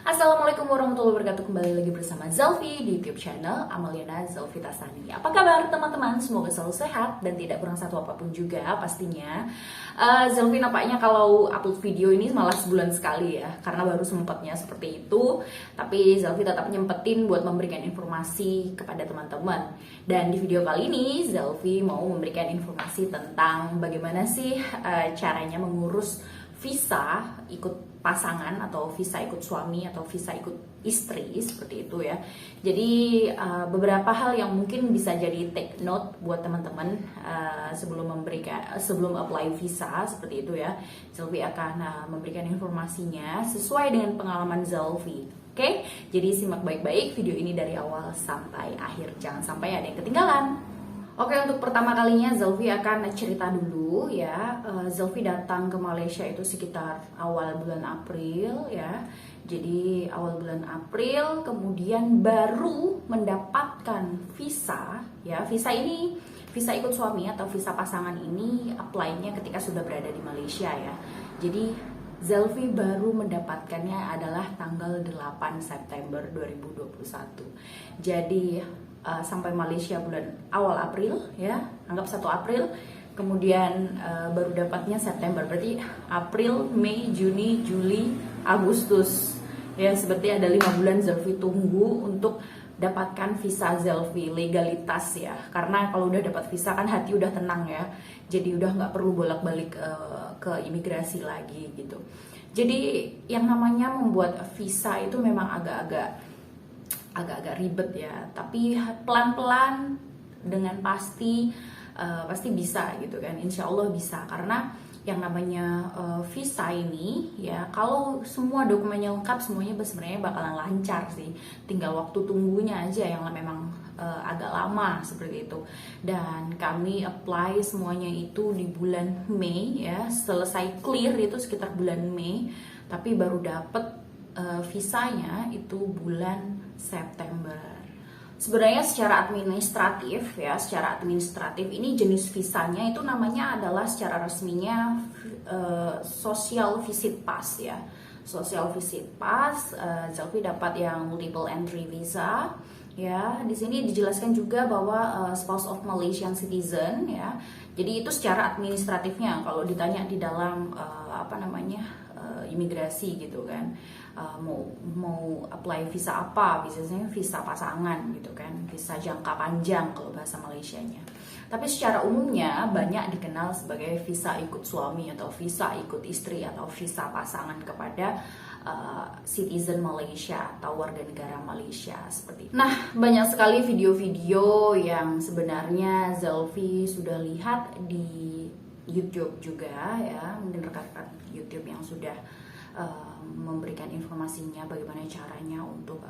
Assalamualaikum warahmatullahi wabarakatuh. Kembali lagi bersama Zelfi di YouTube channel Amaliana Zelfi Tasani. Apa kabar teman-teman? Semoga selalu sehat dan tidak kurang satu apapun juga pastinya. Zelfi nampaknya kalau upload video ini malah sebulan sekali ya, karena baru sempatnya seperti itu. Tapi Zelfi tetap nyempetin buat memberikan informasi kepada teman-teman. Dan di video kali ini Zelfi mau memberikan informasi tentang bagaimana sih caranya mengurus visa ikut pasangan atau visa ikut suami atau visa ikut istri seperti itu ya. Jadi beberapa hal yang mungkin bisa jadi take note buat teman-teman sebelum apply visa seperti itu ya. Zelfi akan memberikan informasinya sesuai dengan pengalaman Zelfi. Oke, jadi simak baik-baik video ini dari awal sampai akhir, jangan sampai ada yang ketinggalan. Oke, untuk pertama kalinya Zelfi akan cerita dulu ya. Zelfi datang ke Malaysia itu sekitar awal bulan April ya. Jadi awal bulan April kemudian baru mendapatkan visa ya. Visa ini, visa ikut suami atau visa pasangan ini apply-nya ketika sudah berada di Malaysia ya. Jadi Zelfi baru mendapatkannya adalah tanggal 8 September 2021. Jadi sampai Malaysia bulan awal April ya, anggap 1 April, kemudian baru dapatnya September, berarti April, Mei, Juni, Juli, Agustus ya, seperti ada 5 bulan Zelfi tunggu untuk dapatkan visa Zelfi legalitas ya, karena kalau udah dapat visa kan hati udah tenang ya, jadi udah nggak perlu bolak-balik ke imigrasi lagi gitu. Jadi yang namanya membuat visa itu memang agak-agak ribet ya, tapi pelan-pelan dengan pasti bisa gitu kan, insya Allah bisa. Karena yang namanya visa ini ya, kalau semua dokumennya lengkap semuanya sebenarnya bakalan lancar sih, tinggal waktu tunggunya aja yang memang agak lama seperti itu. Dan kami apply semuanya itu di bulan Mei ya, selesai clear itu sekitar bulan Mei, tapi baru dapet visanya itu bulan September. Sebenarnya secara administratif ini jenis visanya itu namanya adalah secara resminya social visit pass ya. Social visit pass, Zelfi dapat yang multiple entry visa ya. Di sini dijelaskan juga bahwa spouse of Malaysian citizen ya. Jadi itu secara administratifnya, kalau ditanya di dalam imigrasi gitu kan, mau apply visa apa, biasanya visa pasangan gitu kan, visa jangka panjang kalau bahasa Malaysianya. Tapi secara umumnya banyak dikenal sebagai visa ikut suami atau visa ikut istri atau visa pasangan kepada citizen Malaysia atau warga negara Malaysia seperti itu. Nah, banyak sekali video-video yang sebenarnya Zelfi sudah lihat di YouTube juga ya, mungkin rekan-rekan YouTube yang sudah memberikan informasinya bagaimana caranya untuk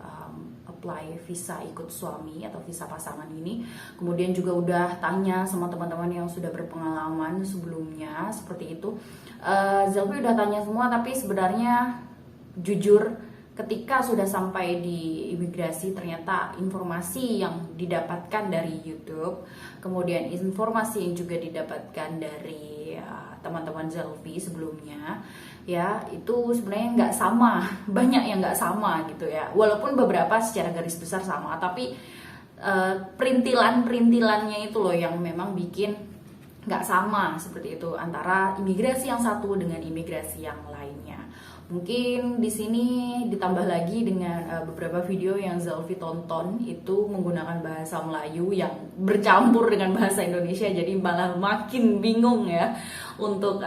apply visa ikut suami atau visa pasangan ini. Kemudian juga udah tanya sama teman-teman yang sudah berpengalaman sebelumnya seperti itu. Zelfi udah tanya semua, tapi sebenarnya jujur ketika sudah sampai di imigrasi ternyata informasi yang didapatkan dari YouTube, kemudian informasi yang juga didapatkan dari teman-teman Zelfi sebelumnya ya, itu sebenarnya nggak sama, banyak yang nggak sama gitu ya. Walaupun beberapa secara garis besar sama, tapi perintilannya itu loh yang memang bikin nggak sama seperti itu antara imigrasi yang satu dengan imigrasi yang lainnya. Mungkin di sini ditambah lagi dengan beberapa video yang Zelfi tonton itu menggunakan bahasa Melayu yang bercampur dengan bahasa Indonesia, jadi malah makin bingung ya untuk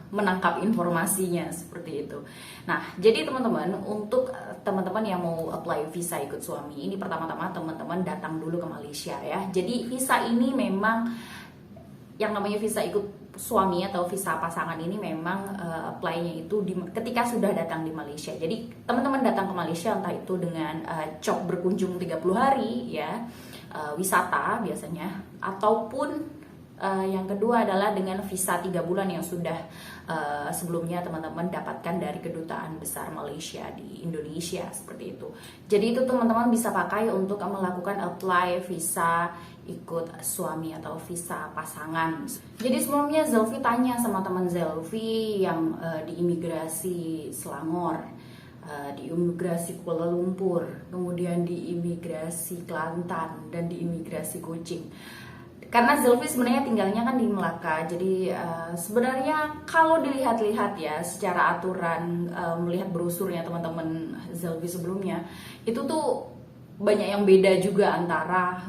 menangkap informasinya seperti itu. Nah, jadi teman-teman, untuk teman-teman yang mau apply visa ikut suami ini, pertama-tama teman-teman datang dulu ke Malaysia ya. Jadi visa ini memang yang namanya visa ikut suami atau visa pasangan ini memang apply-nya itu ketika sudah datang di Malaysia. Jadi teman-teman datang ke Malaysia entah itu dengan COP berkunjung 30 hari ya, wisata biasanya, ataupun yang kedua adalah dengan visa 3 bulan yang sudah sebelumnya teman-teman dapatkan dari Kedutaan Besar Malaysia di Indonesia seperti itu. Jadi itu teman-teman bisa pakai untuk melakukan apply visa ikut suami atau visa pasangan. Jadi sebelumnya Zelfi tanya sama teman Zelfi yang di imigrasi Selangor, di imigrasi Kuala Lumpur, kemudian di imigrasi Kelantan, dan di imigrasi Kuching. Karena Zelvi sebenarnya tinggalnya kan di Melaka, jadi sebenarnya kalau dilihat-lihat ya secara aturan, melihat brosurnya teman-teman Zelvi sebelumnya, itu tuh banyak yang beda juga antara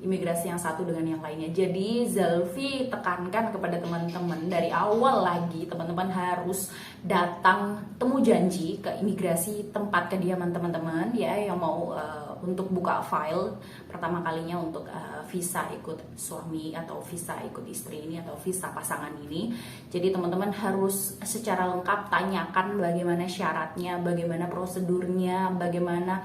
imigrasi yang satu dengan yang lainnya. Jadi Zelvi tekankan kepada teman-teman dari awal lagi, teman-teman harus datang temu janji ke imigrasi tempat kediaman teman-teman ya, yang mau untuk buka file pertama kalinya untuk visa ikut suami atau visa ikut istri ini atau visa pasangan ini. Jadi teman-teman harus secara lengkap tanyakan bagaimana syaratnya, bagaimana prosedurnya, bagaimana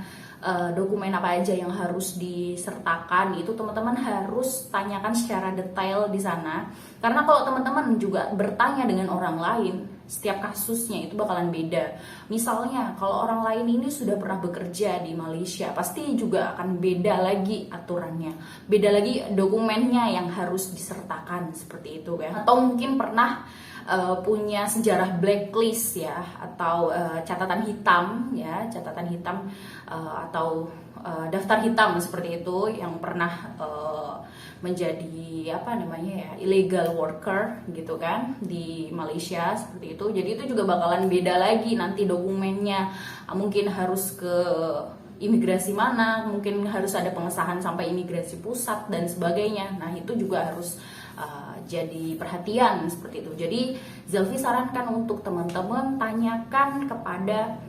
dokumen apa aja yang harus disertakan. Itu teman-teman harus tanyakan secara detail di sana. Karena kalau teman-teman juga bertanya dengan orang lain, setiap kasusnya itu bakalan beda. Misalnya kalau orang lain ini sudah pernah bekerja di Malaysia, pasti juga akan beda lagi aturannya, beda lagi dokumennya yang harus disertakan seperti itu ya. Atau mungkin pernah punya sejarah blacklist ya, atau catatan hitam ya, catatan hitam atau daftar hitam seperti itu, yang pernah menjadi apa namanya ya, illegal worker gitu kan di Malaysia seperti itu. Jadi itu juga bakalan beda lagi nanti dokumennya, mungkin harus ke imigrasi mana, mungkin harus ada pengesahan sampai imigrasi pusat dan sebagainya. Nah itu juga harus jadi perhatian seperti itu. Jadi Zelvi sarankan untuk teman-teman tanyakan kepada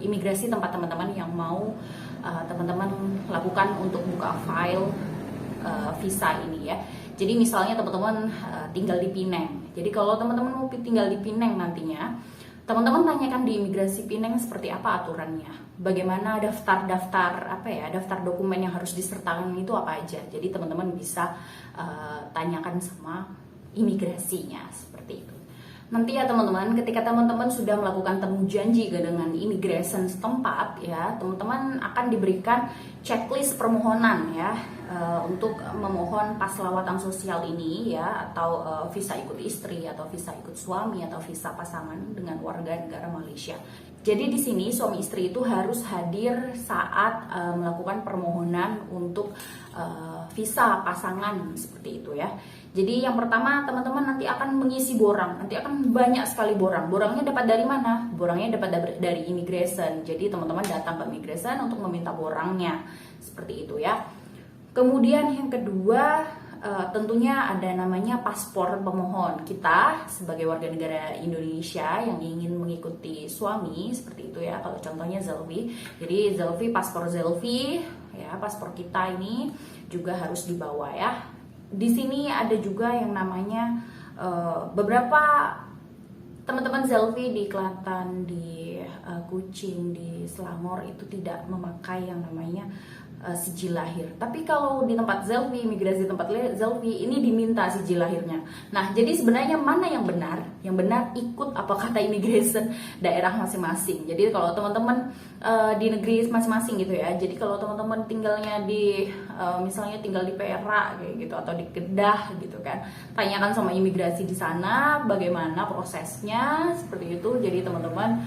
imigrasi tempat teman-teman yang mau teman-teman lakukan untuk buka file visa ini ya. Jadi misalnya teman-teman tinggal di Penang. Jadi kalau teman-teman mau tinggal di Penang nantinya, teman-teman tanyakan di imigrasi Penang seperti apa aturannya, bagaimana daftar-daftar apa ya, daftar dokumen yang harus disertakan itu apa aja. Jadi teman-teman bisa tanyakan sama imigrasinya seperti itu. Nanti ya teman-teman, ketika teman-teman sudah melakukan temu janji dengan immigration setempat ya, teman-teman akan diberikan checklist permohonan ya, untuk memohon pas lawatan sosial ini ya, atau visa ikut istri atau visa ikut suami atau visa pasangan dengan warga negara Malaysia. Jadi di sini suami istri itu harus hadir saat melakukan permohonan untuk visa pasangan seperti itu ya. Jadi yang pertama teman-teman nanti akan mengisi borang, nanti akan banyak sekali borang. Borangnya dapat dari mana? Borangnya dapat dari immigration. Jadi teman-teman datang ke immigration untuk meminta borangnya seperti itu ya. Kemudian yang kedua tentunya ada namanya paspor pemohon. Kita sebagai warga negara Indonesia yang ingin mengikuti suami seperti itu ya, kalau contohnya Zelvi. Jadi Zelvi, paspor Zelvi ya, paspor kita ini juga harus dibawa ya. Di sini ada juga yang namanya beberapa teman-teman Zelvi di Kelantan, di Kuching, di Selangor itu tidak memakai yang namanya sijil lahir. Tapi kalau di tempat Zelvi, imigrasi tempat Zelvi ini diminta sijil lahirnya. Nah, jadi sebenarnya mana yang benar? Yang benar ikut apa kata immigration daerah masing-masing. Jadi kalau teman-teman di negeri masing-masing gitu ya. Jadi kalau teman-teman tinggalnya di misalnya tinggal di Perak kayak gitu atau di Kedah gitu kan, tanyakan sama imigrasi di sana bagaimana prosesnya seperti itu. Jadi teman-teman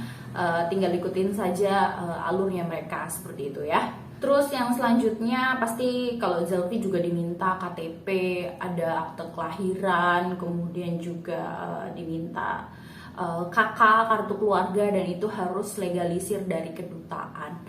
tinggal ikutin saja alurnya mereka seperti itu ya. Terus yang selanjutnya pasti kalau Zelvi juga diminta KTP, ada akte kelahiran, kemudian juga diminta KK, kartu keluarga, dan itu harus legalisir dari kedutaan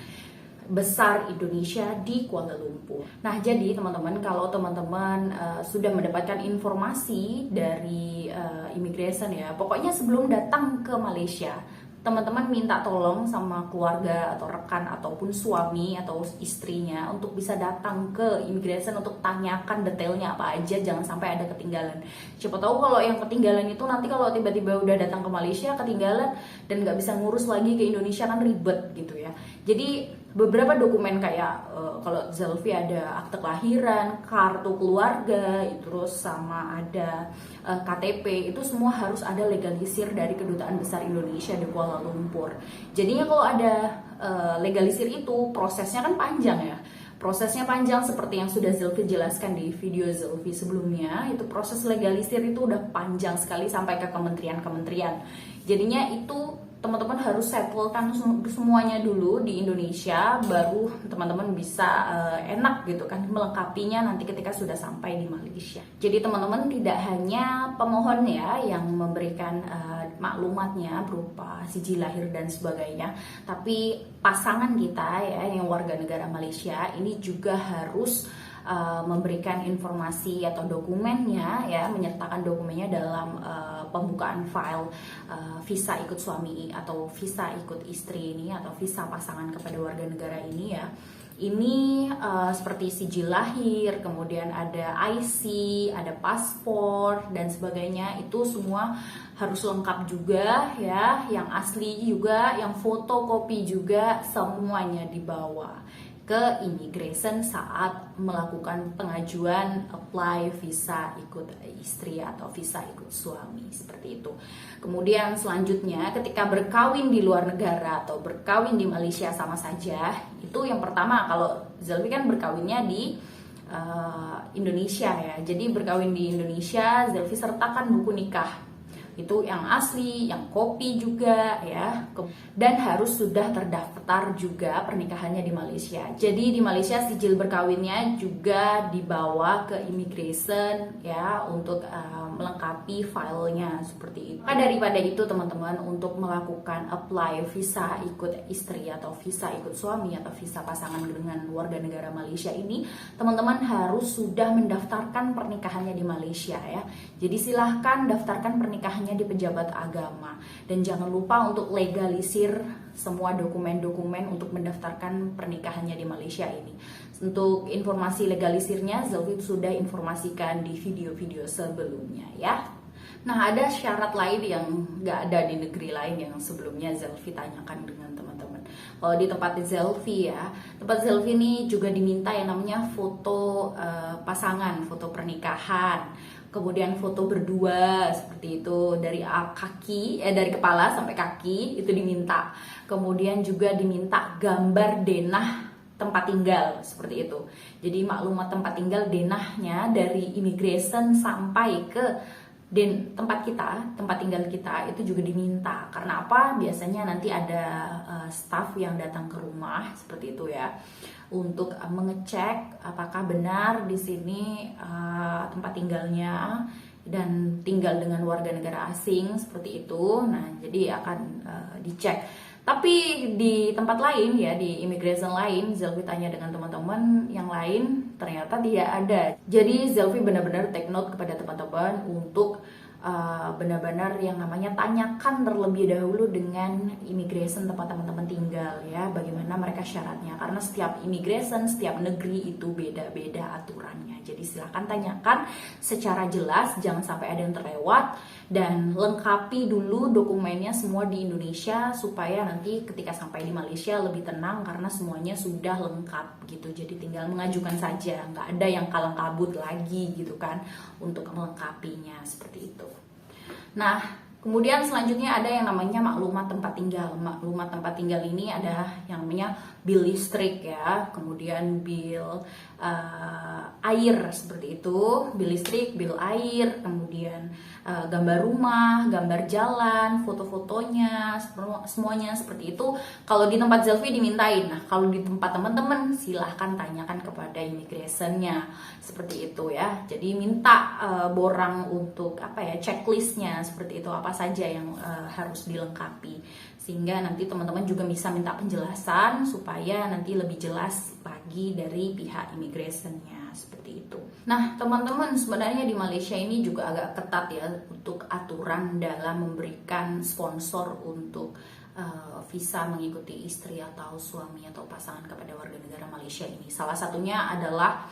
besar Indonesia di Kuala Lumpur. Nah, jadi teman-teman, kalau teman-teman sudah mendapatkan informasi dari immigration ya, pokoknya sebelum datang ke Malaysia, teman-teman minta tolong sama keluarga atau rekan ataupun suami atau istrinya untuk bisa datang ke immigration untuk tanyakan detailnya apa aja, jangan sampai ada ketinggalan. Siapa tahu kalau yang ketinggalan itu nanti kalau tiba-tiba udah datang ke Malaysia ketinggalan dan nggak bisa ngurus lagi ke Indonesia kan ribet gitu ya. Jadi beberapa dokumen kayak kalau Zelvi ada akte kelahiran, kartu keluarga, terus sama ada KTP, itu semua harus ada legalisir dari Kedutaan Besar Indonesia di Kuala Lumpur. Jadinya kalau ada legalisir itu prosesnya kan panjang ya. Prosesnya panjang seperti yang sudah Zelvi jelaskan di video Zelvi sebelumnya. Itu proses legalisir itu udah panjang sekali sampai ke kementerian-kementerian. Jadinya itu teman-teman harus settlekan semuanya dulu di Indonesia, baru teman-teman bisa enak gitu kan melengkapinya nanti ketika sudah sampai di Malaysia. Jadi teman-teman tidak hanya pemohon ya yang memberikan maklumatnya berupa sijil lahir dan sebagainya, tapi pasangan kita ya yang warga negara Malaysia ini juga harus memberikan informasi atau dokumennya ya, menyertakan dokumennya dalam pembukaan file visa ikut suami atau visa ikut istri ini atau visa pasangan kepada warga negara ini ya. Ini seperti sijil lahir, kemudian ada IC, ada paspor dan sebagainya, itu semua harus lengkap juga ya, yang asli juga, yang fotokopi juga, semuanya dibawa ke immigration saat melakukan pengajuan apply visa ikut istri atau visa ikut suami, seperti itu. Kemudian selanjutnya ketika berkawin di luar negara atau berkawin di Malaysia sama saja. Itu yang pertama, kalau Zelvi kan berkawinnya di Indonesia ya. Jadi berkawin di Indonesia, Zelvi sertakan buku nikah. Itu yang asli, yang kopi juga ya, dan harus sudah terdaftar juga pernikahannya di Malaysia. Jadi di Malaysia sijil berkawinnya juga dibawa ke immigration ya untuk melengkapi filenya seperti itu. Maka daripada itu teman-teman, untuk melakukan apply visa ikut istri atau visa ikut suami atau visa pasangan dengan warga negara Malaysia ini, teman-teman harus sudah mendaftarkan pernikahannya di Malaysia ya. Jadi silahkan daftarkan pernikahannya di pejabat agama, dan jangan lupa untuk legalisir semua dokumen-dokumen untuk mendaftarkan pernikahannya di Malaysia ini. Untuk informasi legalisirnya Zelvi sudah informasikan di video-video sebelumnya ya. Nah, ada syarat lain yang nggak ada di negeri lain yang sebelumnya Zelvi tanyakan dengan teman-teman. Kalau di tempat Zelvi ya, tempat Zelvi ini juga diminta yang namanya foto pasangan, foto pernikahan, kemudian foto berdua seperti itu dari kaki, dari kepala sampai kaki itu diminta. Kemudian juga diminta gambar denah tempat tinggal seperti itu. Jadi maklumat tempat tinggal denahnya dari immigration sampai ke tempat tinggal kita itu juga diminta. Karena apa? Biasanya nanti ada staff yang datang ke rumah seperti itu ya, untuk mengecek apakah benar di sini tempat tinggalnya dan tinggal dengan warga negara asing seperti itu. Nah, jadi akan dicek. Tapi di tempat lain ya, di immigration lain, Zelvi tanya dengan teman-teman yang lain, ternyata tidak ada. Jadi Zelvi benar-benar take note kepada teman-teman untuk benar-benar yang namanya tanyakan terlebih dahulu dengan immigration tempat teman-teman tinggal ya, bagaimana mereka syaratnya, karena setiap immigration, setiap negeri itu beda-beda aturannya. Jadi silahkan tanyakan secara jelas, jangan sampai ada yang terlewat, dan lengkapi dulu dokumennya semua di Indonesia supaya nanti ketika sampai di Malaysia lebih tenang karena semuanya sudah lengkap gitu. Jadi tinggal mengajukan saja, nggak ada yang kalang kabut lagi gitu kan untuk melengkapinya seperti itu. Nah, kemudian selanjutnya ada yang namanya maklumat tempat tinggal. Maklumat tempat tinggal ini ada yang namanya bil listrik ya, kemudian bil air seperti itu, bil listrik, bil air, kemudian gambar rumah, gambar jalan, foto-fotonya, semuanya seperti itu. Kalau di tempat Zelvi dimintain. Nah, kalau di tempat teman-teman silahkan tanyakan kepada immigrationnya seperti itu ya. Jadi minta borang untuk checklistnya seperti itu, apa saja yang harus dilengkapi, sehingga nanti teman-teman juga bisa minta penjelasan supaya nanti lebih jelas lagi dari pihak immigrationnya seperti itu. Nah, teman-teman, sebenarnya di Malaysia ini juga agak ketat ya untuk aturan dalam memberikan sponsor untuk visa mengikuti istri atau suami atau pasangan kepada warga negara Malaysia ini. Salah satunya adalah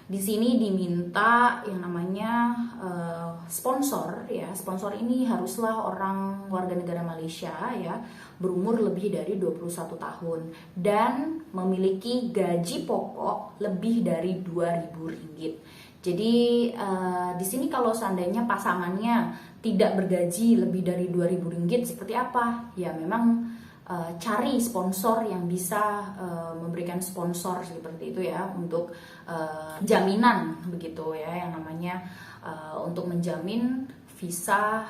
di sini diminta yang namanya sponsor ya. Sponsor ini haruslah orang warga negara Malaysia ya, berumur lebih dari 21 tahun dan memiliki gaji pokok lebih dari Rp2.000. Jadi di sini kalau seandainya pasangannya tidak bergaji lebih dari Rp2.000 seperti apa? Ya memang cari sponsor yang bisa memberikan sponsor seperti itu ya, untuk jaminan begitu ya, yang namanya untuk menjamin visa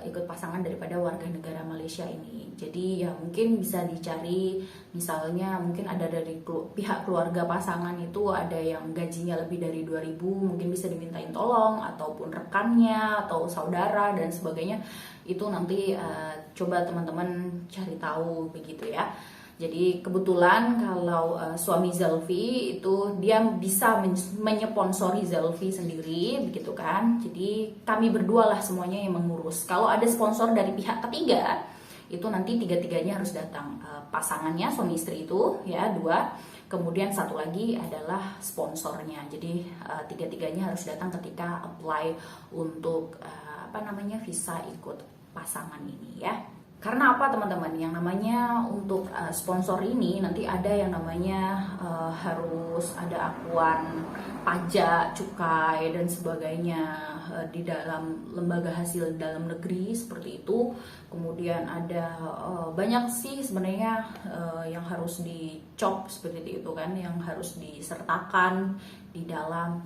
ikut pasangan daripada warga negara Malaysia ini. Jadi ya mungkin bisa dicari, misalnya mungkin ada dari pihak keluarga pasangan itu ada yang gajinya lebih dari 2.000, mungkin bisa dimintain tolong, ataupun rekannya atau saudara dan sebagainya. Itu nanti coba teman-teman cari tahu begitu ya. Jadi kebetulan kalau suami Zelvi itu dia bisa menyponsori Zelvi sendiri begitu kan. Jadi kami berdua lah semuanya yang mengurus. Kalau ada sponsor dari pihak ketiga itu nanti tiga-tiganya harus datang. Pasangannya suami istri itu ya 2. Kemudian satu lagi adalah sponsornya. Jadi tiga-tiganya harus datang ketika apply untuk visa ikut pasangan ini ya. Karena apa teman-teman? Yang namanya untuk sponsor ini nanti ada yang namanya harus ada akuan pajak, cukai dan sebagainya di dalam lembaga hasil dalam negeri seperti itu. Kemudian ada banyak sih sebenarnya yang harus dicop seperti itu kan, yang harus disertakan di dalam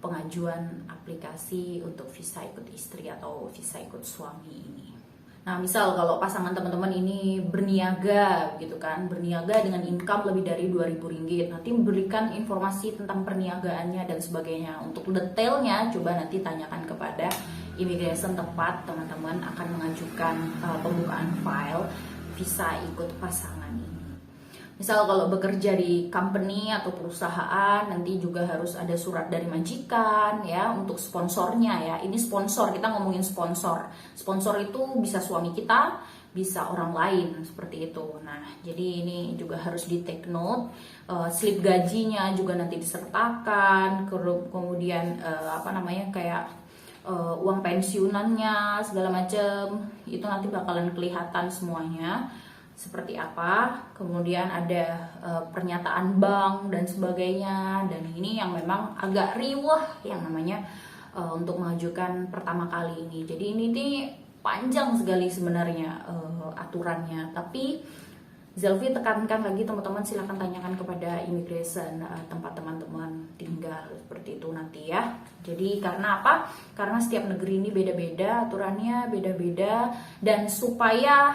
pengajuan aplikasi untuk visa ikut istri atau visa ikut suami ini. Nah, misal kalau pasangan teman-teman ini berniaga gitu kan, berniaga dengan income lebih dari Rp2.000, nanti memberikan informasi tentang perniagaannya dan sebagainya. Untuk detailnya coba nanti tanyakan kepada immigration tempat teman-teman akan mengajukan pembukaan file visa ikut pasangan ini. Misal kalau bekerja di company atau perusahaan, nanti juga harus ada surat dari majikan ya untuk sponsornya ya. Ini sponsor, kita ngomongin sponsor. Sponsor itu bisa suami kita, bisa orang lain seperti itu. Nah, jadi ini juga harus di take note. Slip gajinya juga nanti disertakan, kemudian kayak uang pensiunannya segala macam itu nanti bakalan kelihatan semuanya seperti apa. Kemudian ada pernyataan bank dan sebagainya, dan ini yang memang agak riweh yang namanya untuk mengajukan pertama kali ini. Jadi ini nih panjang sekali sebenarnya aturannya, tapi Zelvi tekankan lagi teman-teman, silahkan tanyakan kepada immigration tempat teman-teman tinggal seperti itu nanti ya. Jadi karena apa? Karena setiap negeri ini beda-beda, aturannya beda-beda, dan supaya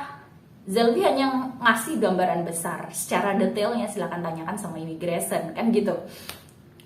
Zelvi hanya ngasih gambaran besar, secara detailnya silahkan tanyakan sama immigration kan gitu.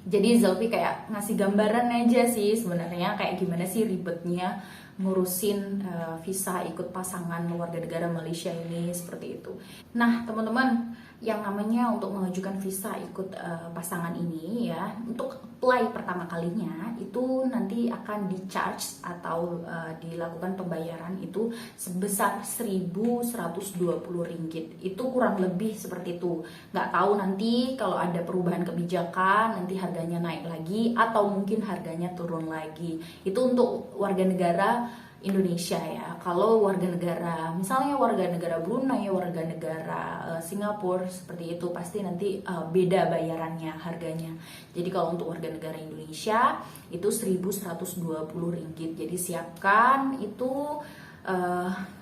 Jadi Zelvi kayak ngasih gambaran aja sih sebenarnya kayak gimana sih ribetnya ngurusin visa ikut pasangan warga negara Malaysia ini seperti itu. Nah teman-teman, yang namanya untuk mengajukan visa ikut pasangan ini ya, untuk apply pertama kalinya itu nanti akan di-charge atau dilakukan pembayaran itu sebesar Rp1.120. Itu kurang lebih seperti itu. Nggak tahu nanti kalau ada perubahan kebijakan nanti harganya naik lagi atau mungkin harganya turun lagi. Itu untuk warga negara Indonesia ya. Kalau warga negara, misalnya warga negara Brunei, warga negara Singapura seperti itu, pasti nanti beda bayarannya, harganya. Jadi kalau untuk warga negara Indonesia itu Rp1.120. Jadi siapkan itu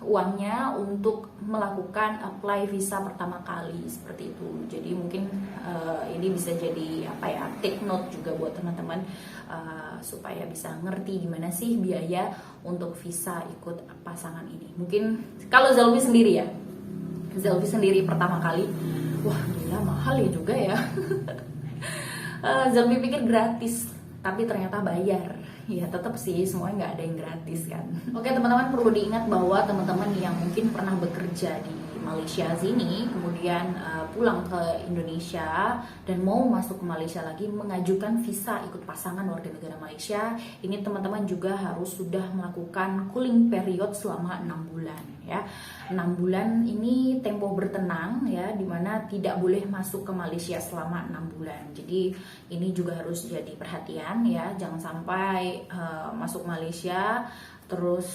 uangnya untuk melakukan apply visa pertama kali seperti itu. Jadi mungkin ini bisa jadi take note juga buat teman-teman supaya bisa ngerti gimana sih biaya untuk visa ikut pasangan ini. Mungkin kalau Zelvi sendiri ya, Zelvi sendiri pertama kali, wah gila mahal ya juga ya. Zelvi pikir gratis, tapi ternyata bayar. Ya tetap sih semuanya nggak ada yang gratis kan. Oke teman-teman, perlu diingat bahwa teman-teman yang mungkin pernah bekerja di Malaysia sini kemudian pulang ke Indonesia dan mau masuk ke Malaysia lagi mengajukan visa ikut pasangan warga negara Malaysia, ini teman-teman juga harus sudah melakukan cooling period selama 6 bulan ya. 6 bulan ini tempo bertenang ya, dimana tidak boleh masuk ke Malaysia selama 6 bulan. Jadi ini juga harus jadi perhatian ya, jangan sampai masuk Malaysia terus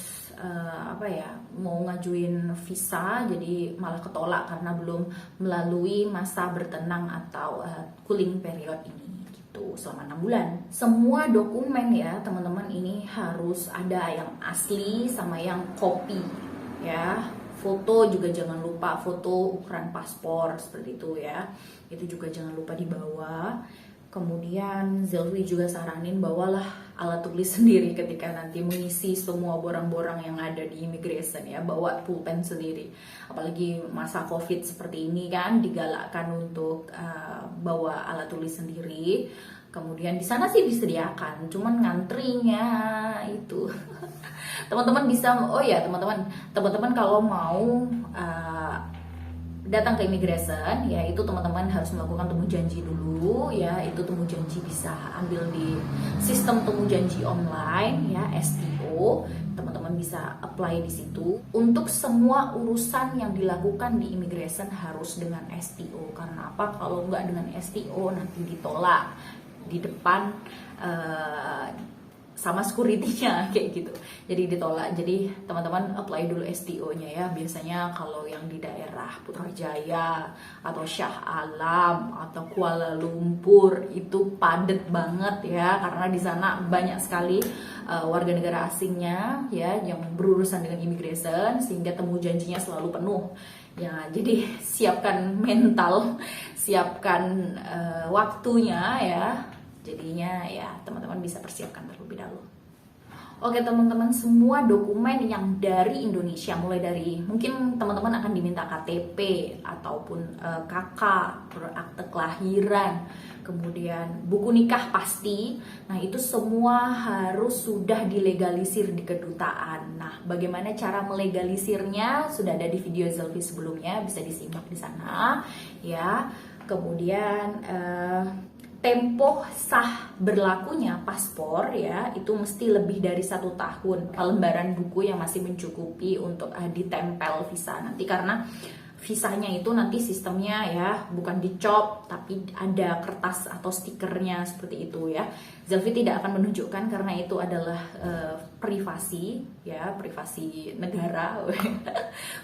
mau ngajuin visa jadi malah ketolak karena belum melalui masa bertenang atau cooling period ini gitu selama 6 bulan. Semua dokumen ya teman-teman ini harus ada yang asli sama yang copy ya. Foto juga jangan lupa, foto ukuran paspor seperti itu ya, itu juga jangan lupa dibawa. Kemudian Zelvi juga saranin bawalah alat tulis sendiri ketika nanti mengisi semua borang-borang yang ada di immigration ya, bawa pulpen sendiri. Apalagi masa COVID seperti ini kan digalakkan untuk bawa alat tulis sendiri. Kemudian di sana sih disediakan, cuman ngantrinya itu teman-teman bisa, oh ya teman-teman kalau mau datang ke immigration ya, itu teman-teman harus melakukan temu janji dulu ya. Itu temu janji bisa ambil di sistem temu janji online ya, STO. Teman-teman bisa apply di situ. Untuk semua urusan yang dilakukan di immigration harus dengan STO. Karena apa? Kalau nggak dengan STO nanti ditolak di depan sama security-nya kayak gitu. Jadi ditolak. Jadi teman-teman apply dulu STO-nya ya. Biasanya kalau yang di daerah Putrajaya atau Shah Alam atau Kuala Lumpur itu padat banget ya, karena di sana banyak sekali warga negara asingnya ya yang berurusan dengan immigration, sehingga temu janjinya selalu penuh. Ya, jadi siapkan mental, siapkan waktunya ya. Jadinya ya teman-teman bisa persiapkan terlebih dahulu. Oke teman-teman, semua dokumen yang dari Indonesia, mulai dari mungkin teman-teman akan diminta KTP ataupun KK, akte kelahiran, kemudian buku nikah pasti. Nah itu semua harus sudah dilegalisir di kedutaan. Nah bagaimana cara melegalisirnya sudah ada di video Zelvi sebelumnya, bisa disimak di sana ya. Kemudian tempo sah berlakunya paspor ya itu mesti lebih dari 1 tahun. Lembaran buku yang masih mencukupi untuk ditempel visa nanti, karena visanya itu nanti sistemnya ya bukan dicop tapi ada kertas atau stikernya seperti itu ya. Zelvi tidak akan menunjukkan karena itu adalah privasi ya, privasi negara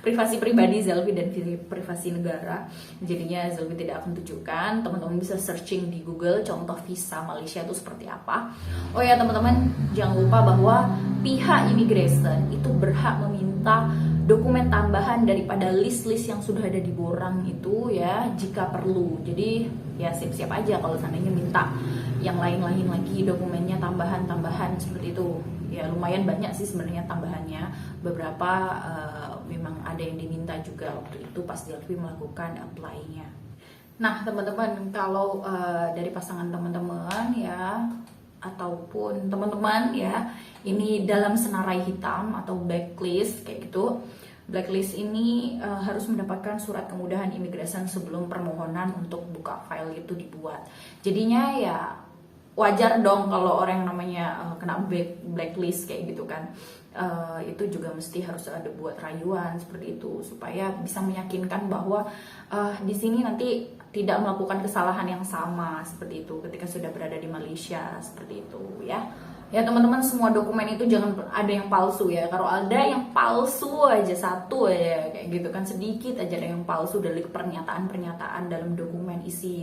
privasi pribadi Zelvi dan privasi negara. Jadinya Zelvi tidak akan tunjukkan. Teman-teman bisa searching di Google contoh visa Malaysia itu seperti apa. Oh ya teman-teman, jangan lupa bahwa pihak immigration itu berhak meminta dokumen tambahan daripada list-list yang sudah ada di borang itu ya jika perlu. Jadi ya siap-siap aja kalau seandainya minta yang lain-lain lagi dokumennya tambahan-tambahan seperti itu. Ya lumayan banyak sih sebenarnya tambahannya. Beberapa memang ada yang diminta juga waktu itu pas Zelvi melakukan apply-nya. Nah teman-teman, kalau dari pasangan teman-teman ya ataupun teman-teman ya ini dalam senarai hitam atau blacklist kayak gitu. Blacklist ini harus mendapatkan surat kemudahan imigrasi sebelum permohonan untuk buka file itu dibuat. Jadinya ya wajar dong kalau orang yang namanya kena blacklist kayak gitu kan. Itu juga mesti harus ada buat rayuan seperti itu supaya bisa meyakinkan bahwa di sini nanti tidak melakukan kesalahan yang sama seperti itu ketika sudah berada di Malaysia seperti itu ya. Ya teman-teman, semua dokumen itu jangan ada yang palsu ya. Kalau ada yang palsu aja satu aja kayak gitu kan, sedikit aja ada yang palsu dari pernyataan-pernyataan dalam dokumen isi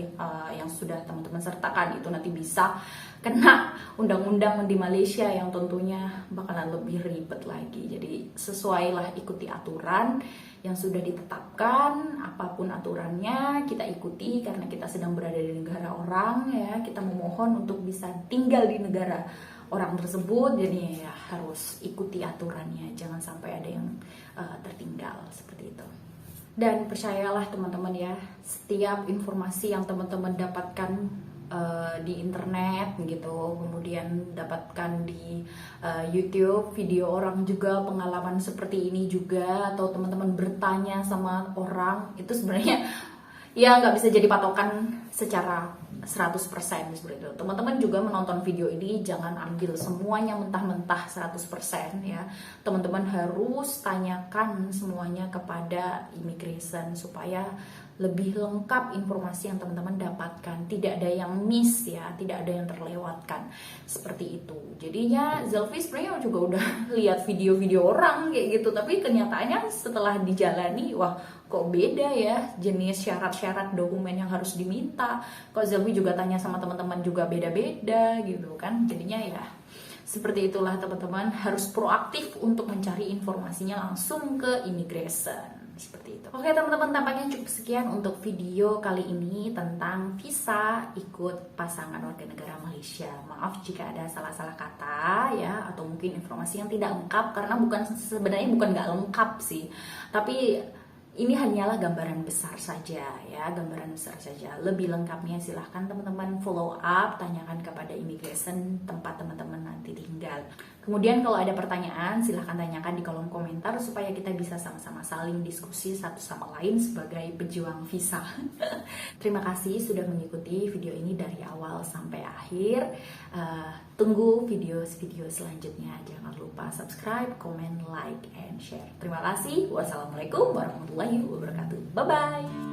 yang sudah teman-teman sertakan, itu nanti bisa kena undang-undang di Malaysia yang tentunya bakalan lebih ribet lagi. Jadi sesuailah, ikuti aturan yang sudah ditetapkan, apapun aturannya kita ikuti karena kita sedang berada di negara orang ya. Kita memohon untuk bisa tinggal di negara orang tersebut, jadi ya harus ikuti aturannya, jangan sampai ada yang tertinggal seperti itu. Dan percayalah teman-teman ya, setiap informasi yang teman-teman dapatkan di internet gitu, kemudian dapatkan di YouTube video orang juga pengalaman seperti ini juga, atau teman-teman bertanya sama orang, itu sebenarnya ya nggak bisa jadi patokan secara 100% seperti itu. Teman-teman juga menonton video ini jangan ambil semuanya mentah-mentah 100% ya. Teman-teman harus tanyakan semuanya kepada immigration supaya lebih lengkap informasi yang teman-teman dapatkan, tidak ada yang miss ya, tidak ada yang terlewatkan seperti itu. Jadinya Zelvi sebenarnya juga udah lihat video-video orang kayak gitu, tapi kenyataannya setelah dijalani, wah kok beda ya jenis syarat-syarat dokumen yang harus diminta. Kok Zelvi juga tanya sama teman-teman juga beda-beda gitu kan. Jadinya ya seperti itulah teman-teman, harus proaktif untuk mencari informasinya langsung ke immigration. seperti itu. Oke teman-teman, tampaknya cukup sekian untuk video kali ini tentang visa ikut pasangan warga negara Malaysia. Maaf jika ada salah-salah kata ya, atau mungkin informasi yang tidak lengkap, karena sebenarnya bukan nggak lengkap sih, tapi ini hanyalah gambaran besar saja ya, gambaran besar saja. Lebih lengkapnya silahkan teman-teman follow up, tanyakan kepada immigration tempat teman-teman nanti tinggal. Kemudian kalau ada pertanyaan silahkan tanyakan di kolom komentar supaya kita bisa sama-sama saling diskusi satu sama lain sebagai pejuang visa. Terima kasih sudah mengikuti video ini dari awal sampai akhir. Tunggu video-video selanjutnya. Jangan lupa subscribe, comment, like, and share. Terima kasih. Wassalamualaikum warahmatullahi wabarakatuh. Bye-bye.